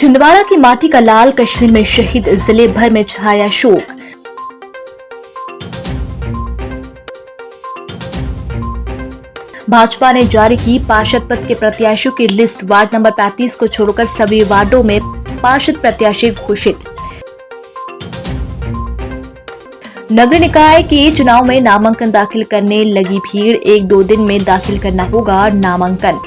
छिंदवाड़ा की माटी का लाल, कश्मीर में शहीद, जिले भर में छाया शोक। भाजपा ने जारी की पार्षद पद के प्रत्याशियों की लिस्ट। वार्ड नंबर 35 को छोड़कर सभी वार्डों में पार्षद प्रत्याशी घोषित। नगर निकाय के चुनाव में नामांकन दाखिल करने लगी भीड़। 1-2 दिन में दाखिल करना होगा नामांकन।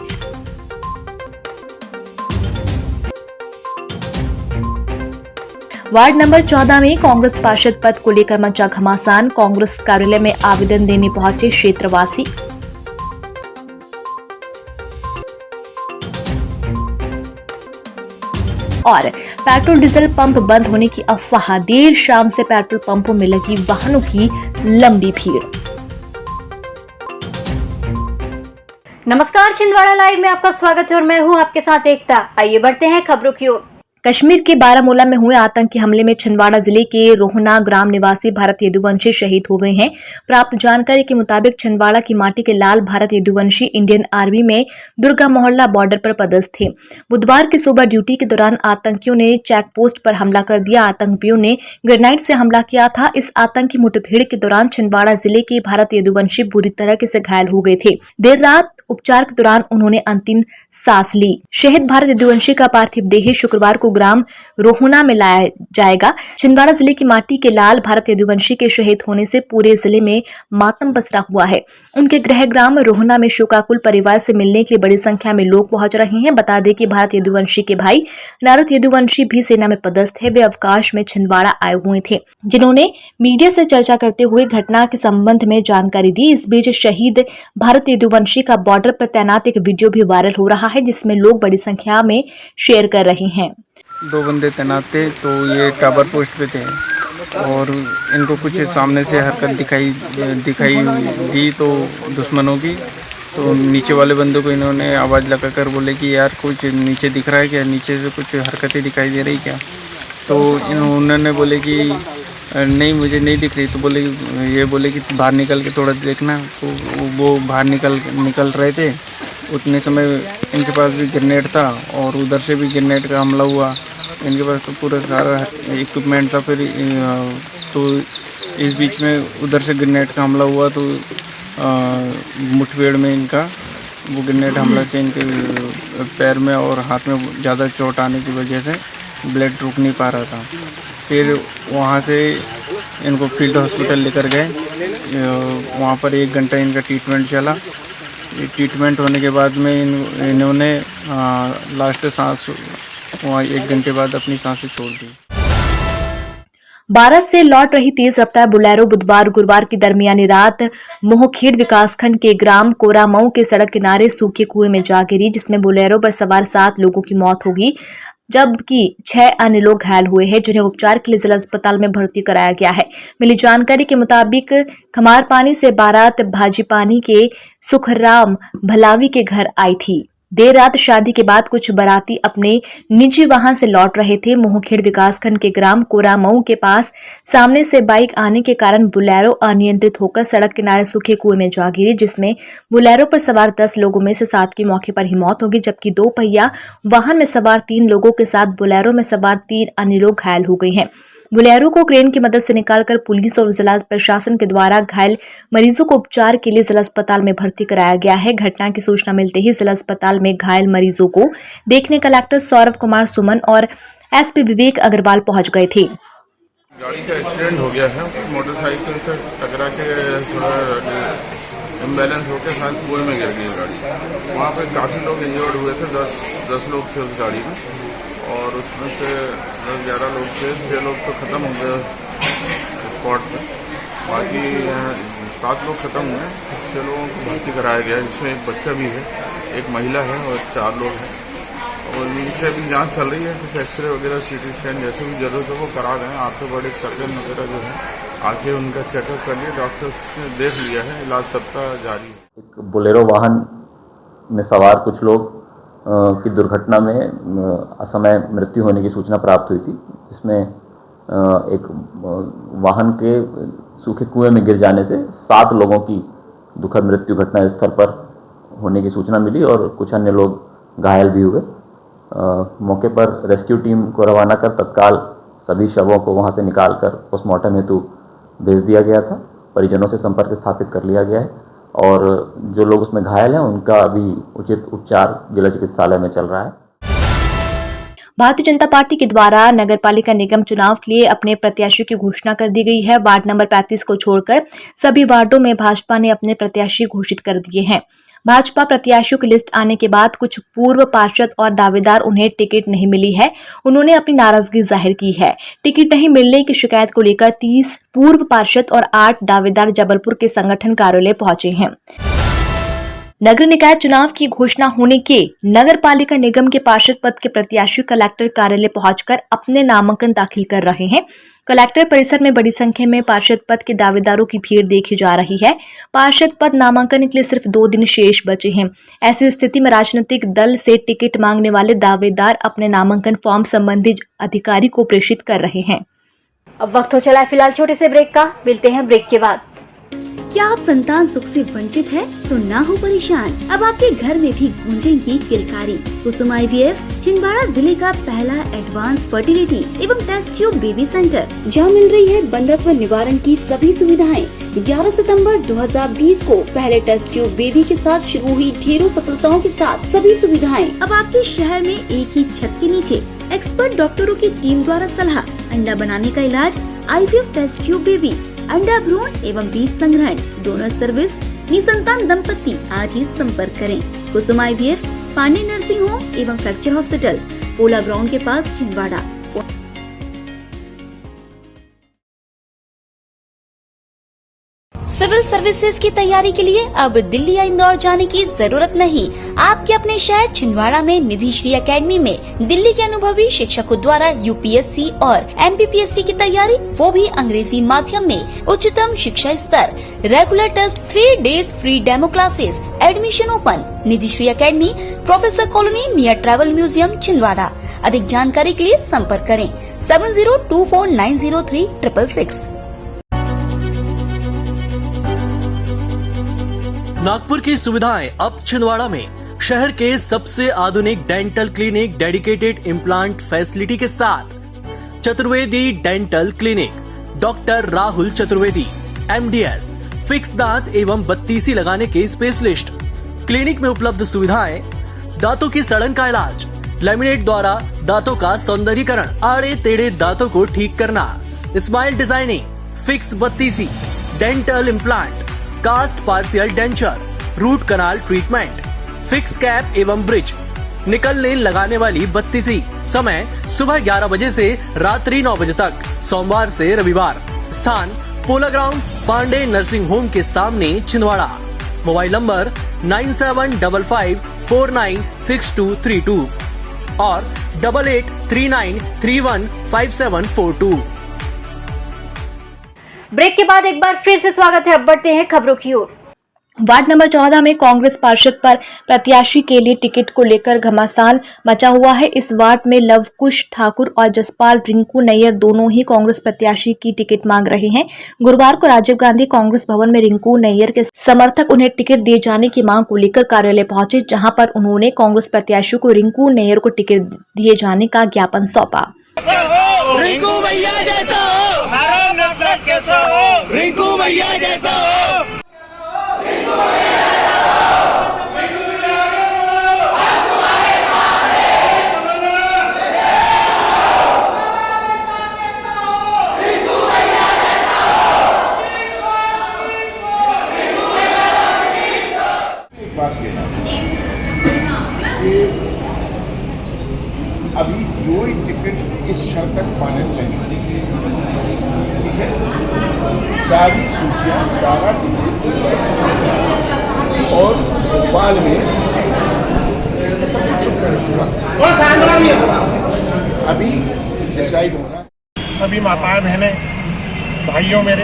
वार्ड नंबर 14 में कांग्रेस पार्षद पद को लेकर मचा घमासान। कांग्रेस कार्यालय में आवेदन देने पहुंचे क्षेत्रवासी। और पेट्रोल डीजल पंप बंद होने की अफवाह। देर शाम से पेट्रोल पंपों में लगी वाहनों की लंबी भीड़। नमस्कार, छिंदवाड़ा लाइव में आपका स्वागत है और मैं हूं आपके साथ एकता। आइए बढ़ते हैं खबरों की ओर। कश्मीर के बारामूला में हुए आतंकी हमले में छिंदवाड़ा जिले के रोहना ग्राम निवासी भारत यदुवंशी शहीद हो गए हैं। प्राप्त जानकारी के मुताबिक छिंदवाड़ा की माटी के लाल भारत यदुवंशी इंडियन आर्मी में दुर्गा मोहल्ला बॉर्डर पर पदस्थ थे। बुधवार की सुबह ड्यूटी के दौरान आतंकियों ने चेक पोस्ट पर हमला कर दिया। आतंकियों ने ग्रेनाइड से हमला किया था। इस आतंकी मुठभेड़ के दौरान छिंदवाड़ा जिले के भारत यदुवंशी बुरी तरह से घायल हो गए थे। देर रात उपचार के दौरान उन्होंने अंतिम सांस ली। शहीद भारत यदुवंशी का पार्थिव देह शुक्रवार को ग्राम रोहना में लाया जाएगा। छिंदवाड़ा जिले की माटी के लाल भारत यदुवंशी के शहीद होने से पूरे जिले में मातम पसरा हुआ है। उनके गृह ग्राम रोहना में शोकाकुल परिवार से मिलने के लिए बड़ी संख्या में लोग पहुंच रहे हैं। बता दें कि भारत यदुवंशी के भाई नारद यदुवंशी भी सेना में पदस्थ है। वे अवकाश में छिंदवाड़ा आए हुए थे, जिन्होंने मीडिया से चर्चा करते हुए घटना के संबंध में जानकारी दी। इस बीच शहीद भारत यदुवंशी का बॉर्डर पर तैनात एक वीडियो भी वायरल हो रहा है, जिसमें लोग बड़ी संख्या में शेयर कर रहे हैं। 2 बंदे तैनात थे, तो ये टावर पोस्ट पे थे और इनको कुछ सामने से हरकत दिखाई दी तो दुश्मनों की, तो नीचे वाले बंदों को इन्होंने आवाज़ लगा कर बोले कि यार कुछ नीचे दिख रहा है क्या, नीचे से कुछ हरकतें दिखाई दे रही क्या। तो इन्होंने बोले कि नहीं मुझे नहीं दिख रही। तो बोले कि बाहर निकल के थोड़ा देखना। तो वो बाहर निकल रहे थे। उतने समय इनके पास भी ग्रेनेड था और उधर से भी ग्रेनेड का हमला हुआ। इनके पास तो पूरा सारा इक्विपमेंट था। फिर तो इस बीच में उधर से ग्रेनेड का हमला हुआ, तो मुठभेड़ में इनका वो ग्रेनेड हमला से इनके पैर में और हाथ में ज़्यादा चोट आने की वजह से ब्लड रुक नहीं पा रहा था। फिर वहाँ से इनको फील्ड हॉस्पिटल लेकर गए। वहाँ पर 1 घंटा इनका ट्रीटमेंट चला। ट्रीटमेंट होने के बाद में इन्होंने लास्ट सांस वहाँ 1 घंटे बाद अपनी सांसें छोड़ दी। बारात से लौट रही तेज रफ्तार बुलेरो बुधवार गुरुवार की दरमियानी रात मोहखेड़ विकासखंड के ग्राम कोरामऊ के सड़क किनारे सूखे कुएं में जा गिरी, जिसमें बुलेरो पर सवार 7 लोगों की मौत होगी, जबकि 6 अन्य लोग घायल हुए हैं, जिन्हें उपचार के लिए जिला अस्पताल में भर्ती कराया गया है। मिली जानकारी के मुताबिक खमारपानी से बारात भाजीपानी के सुखराम भलावी के घर आई थी। देर रात शादी के बाद कुछ बाराती अपने निजी वाहन से लौट रहे थे। मोहखेड़ विकासखंड के ग्राम कोरामऊ के पास सामने से बाइक आने के कारण बुलेरो अनियंत्रित होकर सड़क किनारे सूखे कुएं में जा गिरी, जिसमें बुलेरो पर सवार 10 लोगों में से 7 की मौके पर ही मौत होगी, जबकि 2 पहिया वाहन में सवार 3 लोगों के साथ बुलेरो में सवार 3 अन्य लोग घायल हो गए हैं। बुलेरो को क्रेन की मदद से निकालकर पुलिस और जिला प्रशासन के द्वारा घायल मरीजों को उपचार के लिए जिला अस्पताल में भर्ती कराया गया है। घटना की सूचना मिलते ही जिला अस्पताल में घायल मरीजों को देखने कलेक्टर सौरभ कुमार सुमन और एसपी विवेक अग्रवाल पहुंच गए थे। गाड़ी का एक्सीडेंट हो गया है। मोटरसाइकिल से टकरा के थोड़ा इम्बैलेंस होकर साथ कुएं में गिर गई गाड़ी। वहाँ पे काफ़ी लोग इंजर्ड हुए थे। 10 लोग थे उस गाड़ी में और उसमें से 10-11 लोग थे। 6 लोग तो ख़त्म हो गए स्पॉट पे, बाकी 7 लोग ख़त्म हुए। 6 लोगों को भर्ती कराया गया है, जिसमें एक बच्चा भी है, एक महिला है और 4 लोग हैं। और इनसे अभी जांच चल रही है। कुछ एक्सरे वगैरह, सीटी स्कैन जैसे भी जरूरत है वो करा रहे हैं। आर्थोपेडिक सर्जन वगैरह जो है आके उनका चेकअप कर लिया, डॉक्टर ने देख लिया है, इलाज सबका जारी है। एक बोलेरो वाहन में सवार कुछ लोग की दुर्घटना में असमय मृत्यु होने की सूचना प्राप्त हुई थी, जिसमें एक वाहन के सूखे कुएं में गिर जाने से 7 लोगों की दुखद मृत्यु घटना स्थल पर होने की सूचना मिली और कुछ अन्य लोग घायल भी हुए। मौके पर रेस्क्यू टीम को रवाना कर तत्काल सभी शवों को वहां से निकालकर पोस्टमार्टम हेतु भेज दिया गया था। परिजनों से संपर्क स्थापित कर लिया गया है और जो लोग उसमें घायल हैं उनका अभी उचित उपचार जिला चिकित्सालय में चल रहा है। भारतीय जनता पार्टी के द्वारा नगरपालिका निगम चुनाव के लिए अपने प्रत्याशियों की घोषणा कर दी गई है। वार्ड नंबर 35 को छोड़कर सभी वार्डों में भाजपा ने अपने प्रत्याशी घोषित कर दिए हैं। भाजपा प्रत्याशियों की लिस्ट आने के बाद कुछ पूर्व पार्षद और दावेदार उन्हें टिकट नहीं मिली है, उन्होंने अपनी नाराजगी जाहिर की है। टिकट नहीं मिलने की शिकायत को लेकर 30 पूर्व पार्षद और 8 दावेदार जबलपुर के संगठन कार्यालय पहुंचे हैं। नगर निकाय चुनाव की घोषणा होने के नगर पालिका निगम के पार्षद पद के प्रत्याशी कलेक्टर कार्यालय पहुंचकर अपने नामांकन दाखिल कर रहे हैं। कलेक्टर परिसर में बड़ी संख्या में पार्षद पद के दावेदारों की भीड़ देखी जा रही है। पार्षद पद नामांकन के लिए सिर्फ 2 दिन शेष बचे हैं। ऐसी स्थिति में राजनीतिक दल से टिकट मांगने वाले दावेदार अपने नामांकन फॉर्म संबंधित अधिकारी को प्रेषित कर रहे हैं। अब वक्त हो चला है फिलहाल छोटे से ब्रेक का, मिलते हैं ब्रेक के बाद। क्या आप संतान सुख से वंचित हैं? तो ना हो परेशान, अब आपके घर में भी गूंजेंगी किलकारी। कुसुम IVF छिंदवाड़ा जिले का पहला एडवांस फर्टिलिटी एवं टेस्ट ट्यूब बेबी सेंटर, जहां मिल रही है बंधत्व निवारण की सभी सुविधाएं। 11 सितंबर 2020 को पहले टेस्ट ट्यूब बेबी के साथ शुरू हुई ढेरों सफलताओं के साथ सभी सुविधाएं अब आपके शहर में एक ही छत के नीचे। एक्सपर्ट डॉक्टरों की टीम द्वारा सलाह, अंडा बनाने का इलाज, IVF टेस्ट ट्यूब बेबी, अंडा भ्रूण एवं बीज संग्रहण, डोनर सर्विस, निसंतान दंपति आज ही संपर्क करें। कुसुम IVF, पांडे नर्सिंग होम एवं फ्रैक्चर हॉस्पिटल, पोला ग्राउंड के पास छिंदवाड़ा। सिविल सर्विसेज की तैयारी के लिए अब दिल्ली या इंदौर जाने की जरूरत नहीं। आपके अपने शहर छिंदवाड़ा में निधि श्री एकेडमी में दिल्ली के अनुभवी शिक्षकों द्वारा UPSC और MPPSC की तैयारी, वो भी अंग्रेजी माध्यम में। उच्चतम शिक्षा स्तर, regular test, 3 days free demo classes, admission open. Nidhi Shri academy, professor colony near travel museum Chhindwara. अधिक जानकारी के लिए संपर्क करें 7024903666। नागपुर की सुविधाएं अब छिंदवाड़ा में। शहर के सबसे आधुनिक dental clinic, dedicated implant facility के साथ Chaturvedi dental clinic, doctor Rahul Chaturvedi MDS, fix दांत एवं बत्तीसी लगाने के स्पेशलिस्ट। क्लिनिक में उपलब्ध सुविधाएं: दांतों की सड़न का इलाज, लैमिनेट द्वारा दांतों का सौंदर्यीकरण, आड़े टेढ़े दांतों को ठीक करना, स्माइल डिजाइनिंग, फिक्स बत्तीसी, dental implant, cast partial denture, root canal treatment, fix cap एवं ब्रिज, निकल लेन लगाने वाली बत्तीसी। समय सुबह 11 बजे से रात्रि 9 बजे तक, सोमवार से रविवार। स्थान पोला ग्राउंड, पांडे नर्सिंग होम के सामने छिंदवाड़ा। मोबाइल नंबर 9755496232 और 8839315742। ब्रेक के बाद एक बार फिर से स्वागत है। अब बढ़ते हैं खबरों की ओर। वार्ड नंबर 14 में कांग्रेस पार्षद पर प्रत्याशी के लिए टिकट को लेकर घमासान मचा हुआ है। इस वार्ड में लवकुश ठाकुर और जसपाल रिंकू नैयर दोनों ही कांग्रेस प्रत्याशी की टिकट मांग रहे हैं। गुरुवार को राजीव गांधी कांग्रेस भवन में रिंकू नैयर के समर्थक उन्हें टिकट दिए जाने की मांग को लेकर कार्यालय पहुंचे, जहां पर उन्होंने कांग्रेस प्रत्याशी को रिंकू नैयर को टिकट दिए जाने का ज्ञापन सौंपा। रिंकू भैया जैसा हो, कैसा हो, रिंकू भैया जैसा हो, रिंकू भैया जैसा एक बात कहना कि अभी कोई टिकट इस क्षण तक फाइनल नहीं, ठीक है। सारी सूचियाँ, सारा टिकट और भोपाल में सब कुछ चुप कर अभी डिसाइड होना। सभी माताएं बहनें भाइयों मेरे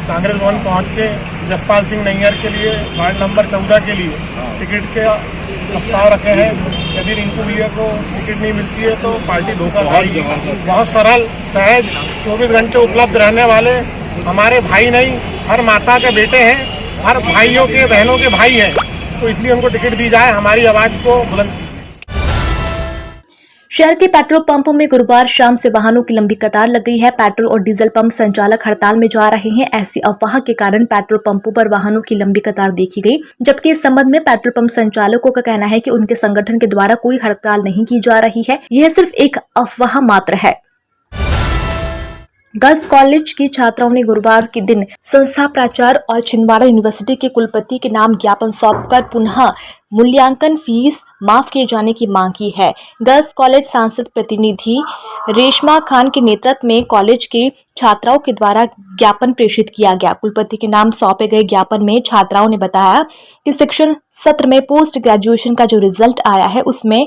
कांग्रेस भवन पहुँच के जसपाल सिंह नैयर के लिए वार्ड नंबर 14 के लिए टिकट के प्रस्ताव रखे हैं। यदि रिंकू भैया को टिकट नहीं मिलती है तो पार्टी धोखा खाएगी। बहुत सरल, सहज, 24 घंटे उपलब्ध रहने वाले हमारे भाई नहीं, हर माता के बेटे हैं, हर भाइयों के बहनों के भाई हैं, तो इसलिए उनको टिकट दी जाए, हमारी आवाज़ को बुलंद। शहर के पेट्रोल पंपों में गुरुवार शाम से वाहनों की लंबी कतार लग गई है। पेट्रोल और डीजल पंप संचालक हड़ताल में जा रहे हैं। ऐसी अफवाह के कारण पेट्रोल पंपों पर वाहनों की लंबी कतार देखी गई, जबकि इस संबंध में पेट्रोल पंप संचालकों का कहना है कि उनके संगठन के द्वारा कोई हड़ताल नहीं की जा रही है, यह सिर्फ एक अफवाह मात्र है। गर्ल्स कॉलेज की छात्राओं ने गुरुवार के दिन संस्था प्राचार्य और छिंदवाड़ा यूनिवर्सिटी के कुलपति के नाम ज्ञापन सौंपकर पुनः मूल्यांकन फीस माफ किए जाने की मांग की है। गर्ल्स कॉलेज सांसद प्रतिनिधि रेशमा खान के नेतृत्व में कॉलेज के छात्राओं के द्वारा ज्ञापन प्रेषित किया गया। कुलपति के नाम सौंपे गए ज्ञापन में छात्राओं ने बताया कि शिक्षण सत्र में पोस्ट ग्रेजुएशन का जो रिजल्ट आया है उसमें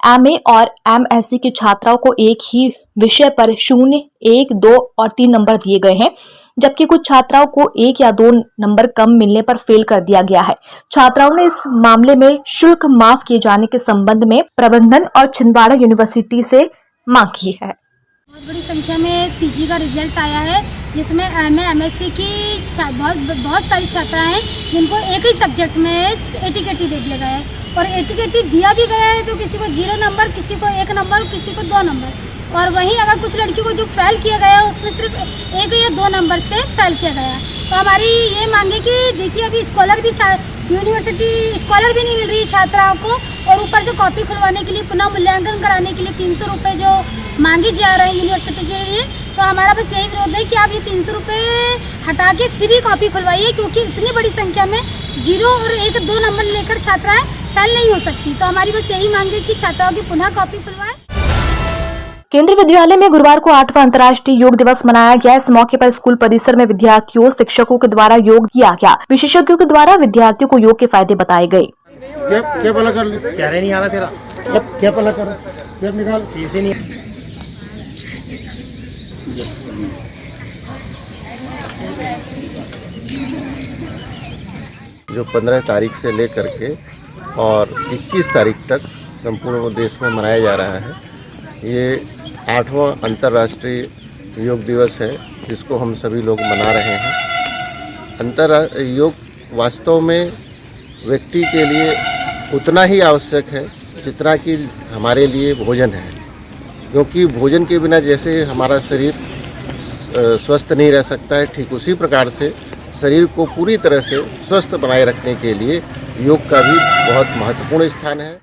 एमए और एमएससी की छात्राओं को एक ही विषय पर 0, 1, 2 और 3 नंबर दिए गए हैं, जबकि कुछ छात्राओं को 1 या 2 नंबर कम मिलने पर फेल कर दिया गया है। छात्राओं ने इस मामले में शुल्क माफ किए जाने के संबंध में प्रबंधन और छिंदवाड़ा यूनिवर्सिटी से मांग की है। बहुत बड़ी संख्या में पीजी का रिजल्ट आया है, जिसमें एमए एमएससी की बहुत सारी छात्राएं हैं जिनको एक ही सब्जेक्ट में एटीकेटी दे दिया गया है और एटीकेटी दिया भी गया है तो किसी को 0 नंबर, किसी को 1 नंबर, किसी को 2 नंबर। और वहीं अगर कुछ लड़कियों को जो फेल किया गया है उसमें सिर्फ 1 या 2 नंबर से फेल किया गया है। तो हमारी ये मांग है कि देखिए अभी स्कॉलर भी यूनिवर्सिटी स्कॉलर भी नहीं मिल रही छात्राओं को, और ऊपर से कॉपी खुलवाने के लिए पुनः मूल्यांकन कराने के लिए 300 रुपये जो मांगे जा रहे हैं यूनिवर्सिटी के लिए। तो हमारा बस यही विरोध है कि आप ये 300 रुपये हटा के फ्री कॉपी खुलवाइए, क्योंकि इतनी बड़ी संख्या में 0 और 1, 2 नंबर लेकर छात्राएं फेल नहीं हो सकती। तो हमारी बस यही मांग है कि छात्राओं की पुनः कॉपी खुलवाएं। केंद्रीय विद्यालय में गुरुवार को 8वां अंतर्राष्ट्रीय योग दिवस मनाया गया। इस मौके पर स्कूल परिसर में विद्यार्थियों, शिक्षकों के द्वारा योग किया गया। विशेषज्ञों के द्वारा विद्यार्थियों को योग के फायदे बताए गए। क्या पला कर ले? चेहरे नहीं आ रहा तेरा। क्या पला कर? क्या निकाल? ऐसे नहीं। जो 15 तारीख से लेकर के और 21 तारीख तक संपूर्ण देश में मनाया जा रहा है, ये 8वां अंतर्राष्ट्रीय योग दिवस है, जिसको हम सभी लोग मना रहे हैं। योग वास्तव में व्यक्ति के लिए उतना ही आवश्यक है जितना कि हमारे लिए भोजन है, क्योंकि भोजन के बिना जैसे हमारा शरीर स्वस्थ नहीं रह सकता है, ठीक उसी प्रकार से शरीर को पूरी तरह से स्वस्थ बनाए रखने के लिए योग का भी बहुत महत्वपूर्ण स्थान है।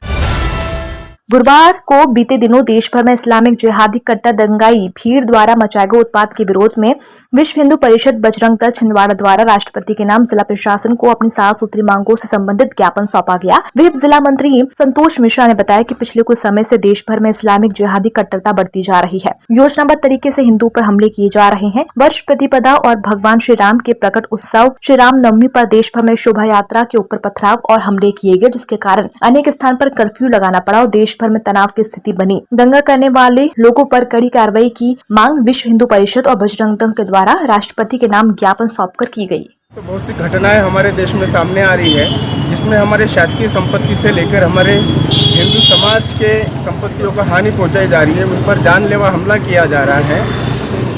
गुरुवार को बीते दिनों देश भर में इस्लामिक जिहादी कट्टर दंगाई भीड़ द्वारा मचाए गए उत्पात के विरोध में विश्व हिंदू परिषद बजरंग दल छिंदवाड़ा द्वारा राष्ट्रपति के नाम जिला प्रशासन को अपनी 7 सूत्री मांगों से संबंधित ज्ञापन सौंपा गया। विप जिला मंत्री संतोष मिश्रा ने बताया कि पिछले कुछ समय से देश भर में इस्लामिक जिहादी कट्टरता बढ़ती जा रही है। योजनाबद्ध तरीके से हिंदू पर हमले किए जा रहे हैं। वर्ष प्रतिपदा और भगवान श्री राम के प्रकट उत्सव श्री राम नवमी पर देश भर में शोभा यात्रा के ऊपर पथराव और हमले किए गए, जिसके कारण अनेक स्थान पर कर्फ्यू लगाना पड़ा और देश भर में तनाव की स्थिति बनी। दंगा करने वाले लोगों पर कड़ी कार्रवाई की मांग विश्व हिंदू परिषद और बजरंग दल के द्वारा राष्ट्रपति के नाम ज्ञापन सौंपकर की गई। तो बहुत सी घटनाएं हमारे देश में सामने आ रही है, जिसमें हमारे शासकीय संपत्ति से लेकर हमारे हिंदू समाज के संपत्तियों को हानि पहुंचाई जा रही है। उन पर जानलेवा हमला किया जा रहा है,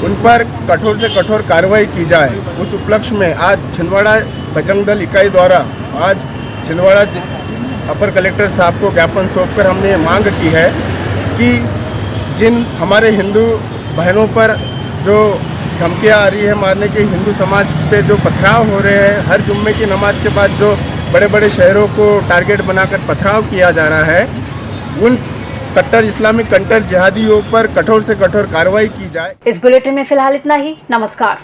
उन पर कठोर से कठोर कार्रवाई की जाए। उस उपलक्ष्य में आज छिंदवाड़ा बजरंग दल इकाई द्वारा आज छिंदवाड़ा अपर कलेक्टर साहब को ज्ञापन सौंपकर हमने मांग की है कि जिन हमारे हिंदू बहनों पर जो धमकियां आ रही है मारने की, हिंदू समाज पे जो पथराव हो रहे हैं, हर जुम्मे की नमाज के बाद जो बड़े बड़े शहरों को टारगेट बनाकर पथराव किया जा रहा है, उन कट्टर इस्लामिक कट्टर जिहादियों पर कठोर से कठोर कार्रवाई की जाए। इस बुलेटिन में फिलहाल इतना ही। नमस्कार।